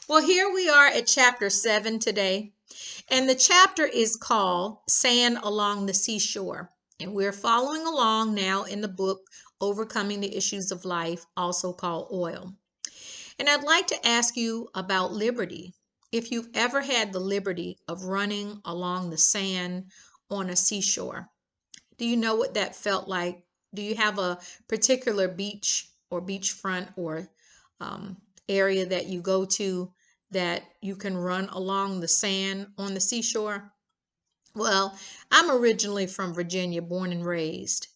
Well, here we are at chapter 7 today, and the chapter is called Sand Along the Seashore. And we're following along now in the book Overcoming the Issues of Life, also called Oil. And I'd like to ask you about liberty. If you've ever had the liberty of running along the sand on a seashore, do you know what that felt like? Do you have a particular beach or beachfront or area that you go to that you can run along the sand on the seashore? Well, I'm originally from Virginia, born and raised.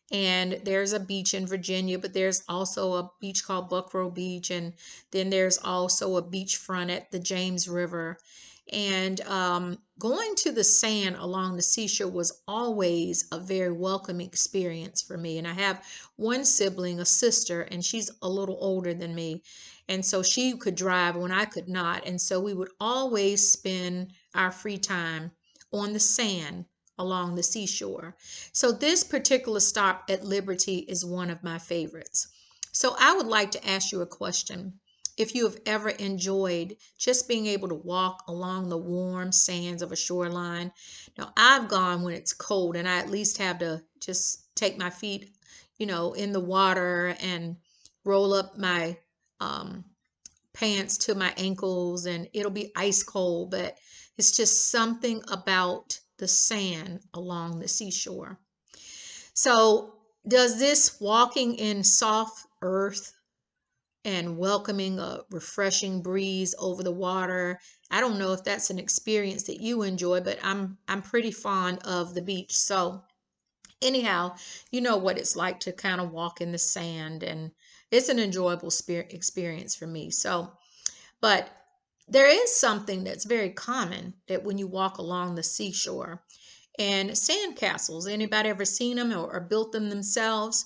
And there's a beach in Virginia, but there's also a beach called Buckrow Beach. And then there's also a beachfront at the James River. And going to the sand along the seashore was always a very welcoming experience for me. And I have one sibling, a sister, and she's a little older than me. And so she could drive when I could not. And so we would always spend our free time on the sand along the seashore. So this particular stop at Liberty is one of my favorites. So I would like to ask you a question. If you have ever enjoyed just being able to walk along the warm sands of a shoreline. Now I've gone when it's cold and I at least have to just take my feet, in the water and roll up my um, pants to my ankles and it'll be ice cold, but it's just something about the sand along the seashore. So, does this walking in soft earth and welcoming a refreshing breeze over the water, I don't know if that's an experience that you enjoy, but I'm pretty fond of the beach. So, anyhow, you know what it's like to kind of walk in the sand, and it's an enjoyable experience for me. So, but there is something that's very common that when you walk along the seashore and sandcastles, anybody ever seen them or built them themselves?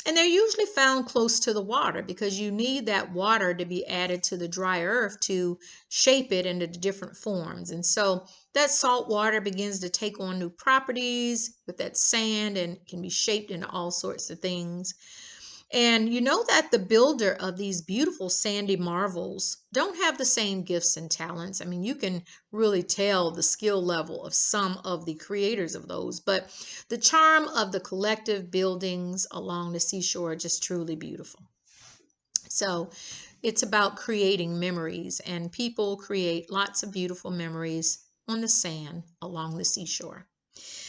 And they're usually found close to the water because you need that water to be added to the dry earth to shape it into different forms. And so that salt water begins to take on new properties with that sand and can be shaped into all sorts of things. And you know that the builder of these beautiful sandy marvels don't have the same gifts and talents. I mean, you can really tell the skill level of some of the creators of those, but the charm of the collective buildings along the seashore are just truly beautiful. So it's about creating memories, and people create lots of beautiful memories on the sand along the seashore.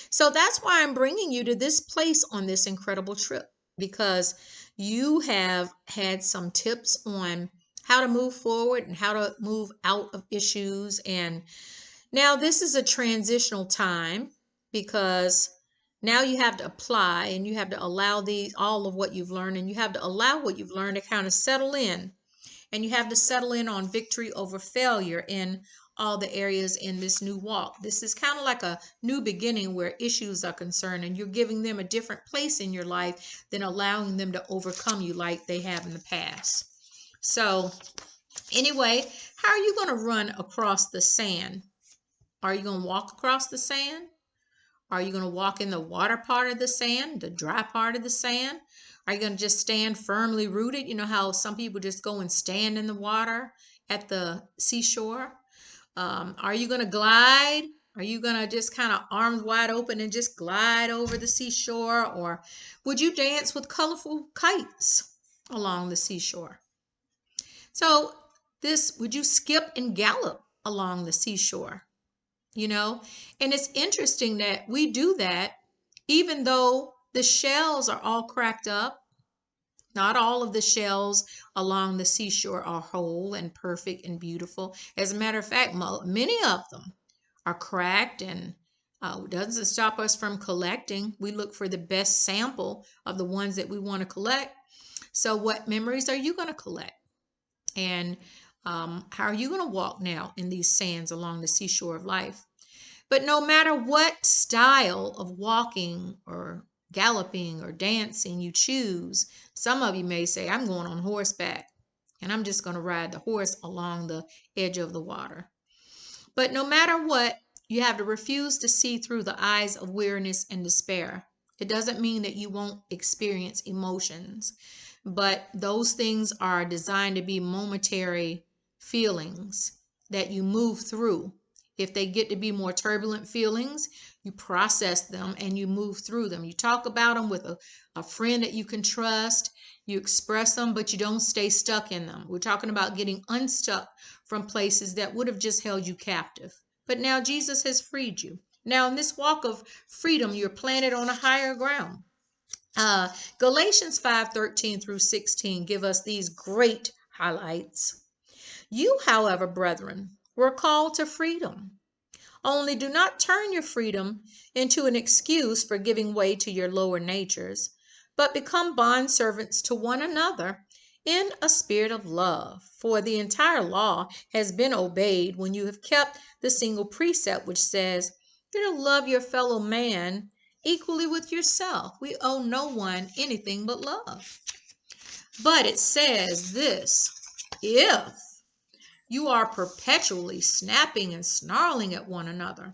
So that's why I'm bringing you to this place on this incredible trip, because you have had some tips on how to move forward and how to move out of issues. And now this is a transitional time because now you have to apply and you have to allow all of what you've learned, and you have to allow what you've learned to kind of settle in, and you have to settle in on victory over failure in all the areas in this new walk. This is kind of like a new beginning where issues are concerned, and you're giving them a different place in your life than allowing them to overcome you like they have in the past. So, anyway, how are you going to run across the sand? Are you going to walk across the sand? Are you going to walk in the water part of the sand, the dry part of the sand? Are you going to just stand firmly rooted? You know how some people just go and stand in the water at the seashore? Are you going to glide? Are you going to just kind of arms wide open and just glide over the seashore? Or would you dance with colorful kites along the seashore? So, would you skip and gallop along the seashore? And it's interesting that we do that even though the shells are all cracked up. Not all of the shells along the seashore are whole and perfect and beautiful. As a matter of fact, many of them are cracked, and doesn't stop us from collecting. We look for the best sample of the ones that we want to collect. So what memories are you going to collect? And how are you going to walk now in these sands along the seashore of life? But no matter what style of walking or galloping or dancing you choose, some of you may say, I'm going on horseback and I'm just going to ride the horse along the edge of the water. But no matter what, you have to refuse to see through the eyes of weariness and despair. It doesn't mean that you won't experience emotions, but those things are designed to be momentary feelings that you move through. If they get to be more turbulent feelings, you process them and you move through them. You talk about them with a friend that you can trust. You express them, but you don't stay stuck in them. We're talking about getting unstuck from places that would have just held you captive. But now Jesus has freed you. Now, in this walk of freedom, you're planted on a higher ground. Galatians 5:13 through 16 give us these great highlights. You, however, brethren, were called to freedom. Only do not turn your freedom into an excuse for giving way to your lower natures, but become bondservants to one another in a spirit of love. For the entire law has been obeyed when you have kept the single precept which says, you're to love your fellow man equally with yourself. We owe no one anything but love. But it says this, if you are perpetually snapping and snarling at one another,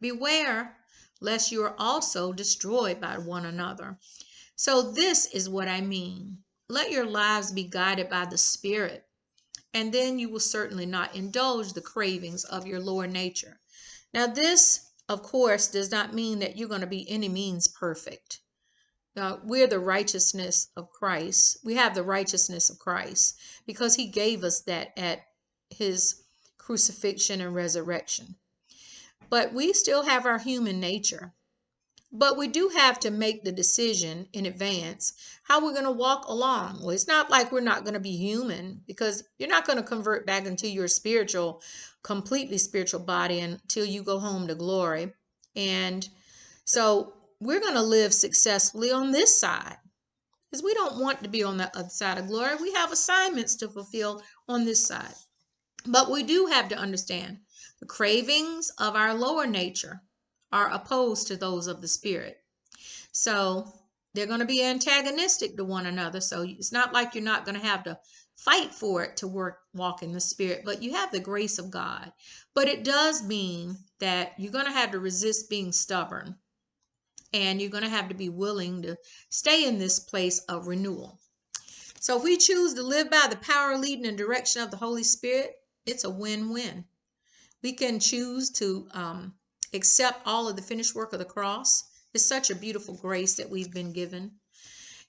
beware lest you are also destroyed by one another. So this is what I mean. Let your lives be guided by the Spirit, and then you will certainly not indulge the cravings of your lower nature. Now this, of course, does not mean that you're going to be any means perfect. We're the righteousness of Christ. We have the righteousness of Christ because he gave us that at his crucifixion and resurrection. But we still have our human nature. But we do have to make the decision in advance how we're going to walk along. Well, it's not like we're not going to be human, because you're not going to convert back into your spiritual, completely spiritual body until you go home to glory. And so we're going to live successfully on this side, because we don't want to be on the other side of glory. We have assignments to fulfill on this side. But we do have to understand the cravings of our lower nature are opposed to those of the spirit. So they're going to be antagonistic to one another. So it's not like you're not going to have to fight for it to walk in the spirit, but you have the grace of God. But it does mean that you're going to have to resist being stubborn, and you're going to have to be willing to stay in this place of renewal. So if we choose to live by the power, leading, and direction of the Holy Spirit, it's a win-win. We can choose to accept all of the finished work of the cross. It's such a beautiful grace that we've been given.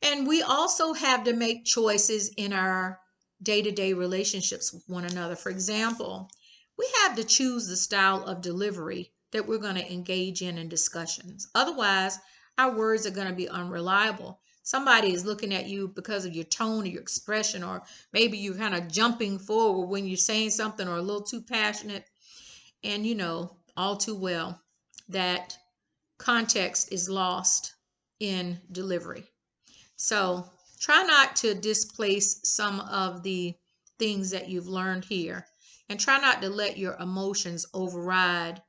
And we also have to make choices in our day-to-day relationships with one another. For example, we have to choose the style of delivery that we're going to engage in discussions. Otherwise, our words are going to be unreliable. Somebody is looking at you because of your tone or your expression, or maybe you're kind of jumping forward when you're saying something, or a little too passionate. And you know all too well that context is lost in delivery. So try not to displace some of the things that you've learned here, and try not to let your emotions override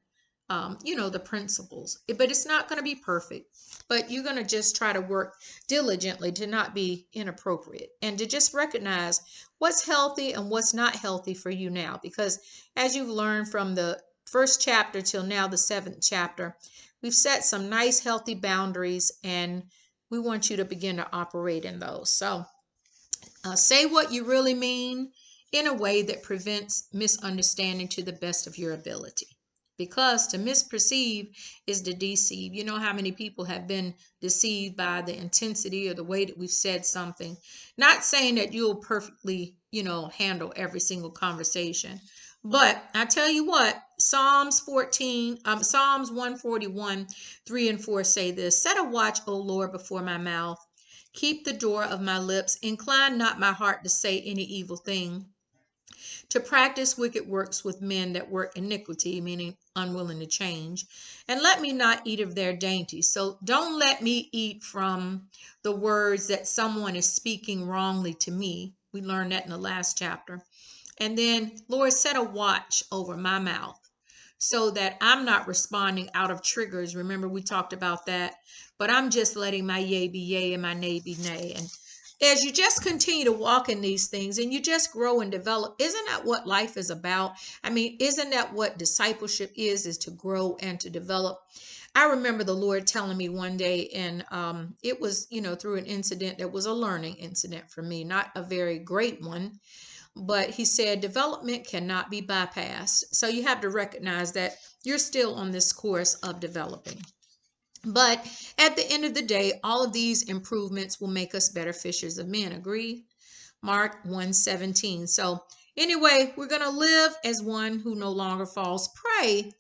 the principles. But it's not going to be perfect, but you're going to just try to work diligently to not be inappropriate, and to just recognize what's healthy and what's not healthy for you now. Because as you've learned from the first chapter till now, the 7th chapter, we've set some nice healthy boundaries, and we want you to begin to operate in those. So say what you really mean in a way that prevents misunderstanding to the best of your ability. Because to misperceive is to deceive. You know how many people have been deceived by the intensity or the way that we've said something. Not saying that you'll perfectly, handle every single conversation. But I tell you what, Psalms 141, 3 and 4 say this: set a watch, O Lord, before my mouth. Keep the door of my lips. Incline not my heart to say any evil thing, to practice wicked works with men that work iniquity, meaning unwilling to change. And let me not eat of their dainties. So don't let me eat from the words that someone is speaking wrongly to me. We learned that in the last chapter. And then, Lord, set a watch over my mouth so that I'm not responding out of triggers. Remember, we talked about that. But I'm just letting my yea be yea and my nay be nay. And as you just continue to walk in these things and you just grow and develop, isn't that what life is about? I mean, isn't that what discipleship is to grow and to develop? I remember the Lord telling me one day, and it was, through an incident that was a learning incident for me, not a very great one. but he said development cannot be bypassed. So you have to recognize that you're still on this course of developing. But at the end of the day, all of these improvements will make us better fishers of men. Agree? Mark 1:17. So anyway, we're going to live as one who no longer falls prey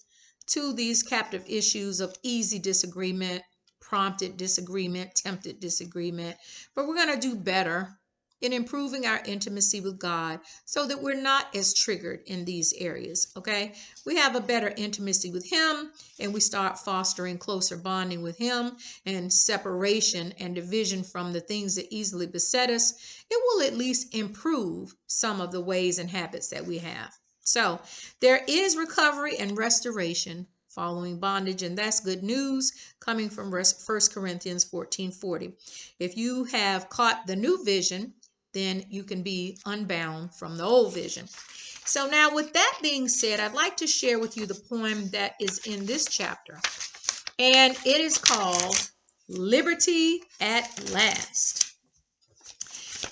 to these captive issues of easy disagreement, prompted disagreement, tempted disagreement. But we're going to do better in improving our intimacy with God so that we're not as triggered in these areas, okay? We have a better intimacy with Him, and we start fostering closer bonding with Him, and separation and division from the things that easily beset us. It will at least improve some of the ways and habits that we have. So there is recovery and restoration following bondage, and that's good news coming from 1 Corinthians 14:40. If you have caught the new vision, then you can be unbound from the old vision. So now, with that being said, I'd like to share with you the poem that is in this chapter, and it is called Liberty at Last.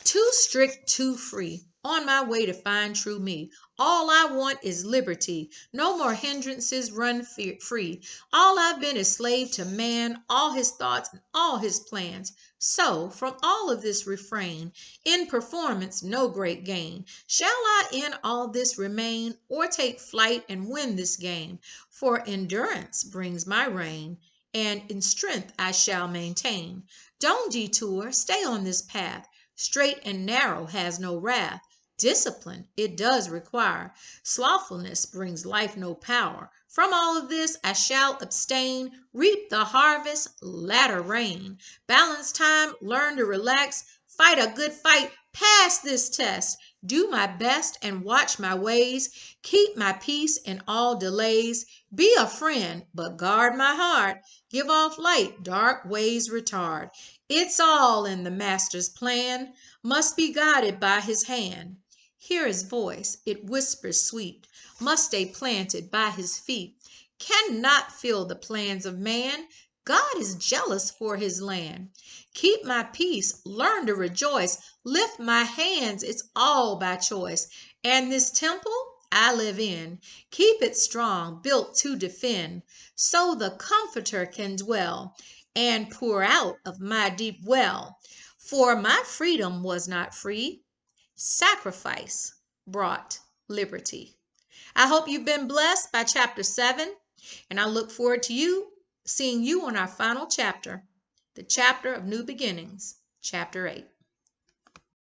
Too strict, too free, on my way to find true me. All I want is liberty. No more hindrances, run free. All I've been is slave to man, all his thoughts and all his plans. So, from all of this refrain, in performance no great gain. Shall I in all this remain, or take flight and win this game? For endurance brings my reign, and in strength I shall maintain. Don't detour, stay on this path. Straight and narrow has no wrath. Discipline it does require. Slothfulness brings life no power. From all of this I shall abstain. Reap the harvest, latter rain. Balance time, learn to relax. Fight a good fight, pass this test. Do my best and watch my ways. Keep my peace in all delays. Be a friend, but guard my heart. Give off light, dark ways retard. It's all in the Master's plan, must be guided by his hand. Hear his voice, it whispers sweet, must stay planted by his feet. Cannot feel the plans of man, God is jealous for his land. Keep my peace, learn to rejoice, lift my hands, it's all by choice. And this temple I live in, keep it strong, built to defend, so the Comforter can dwell and pour out of my deep well. For my freedom was not free. Sacrifice brought liberty. I hope you've been blessed by chapter 7, and I look forward to seeing you on our final chapter, the chapter of new beginnings, chapter 8.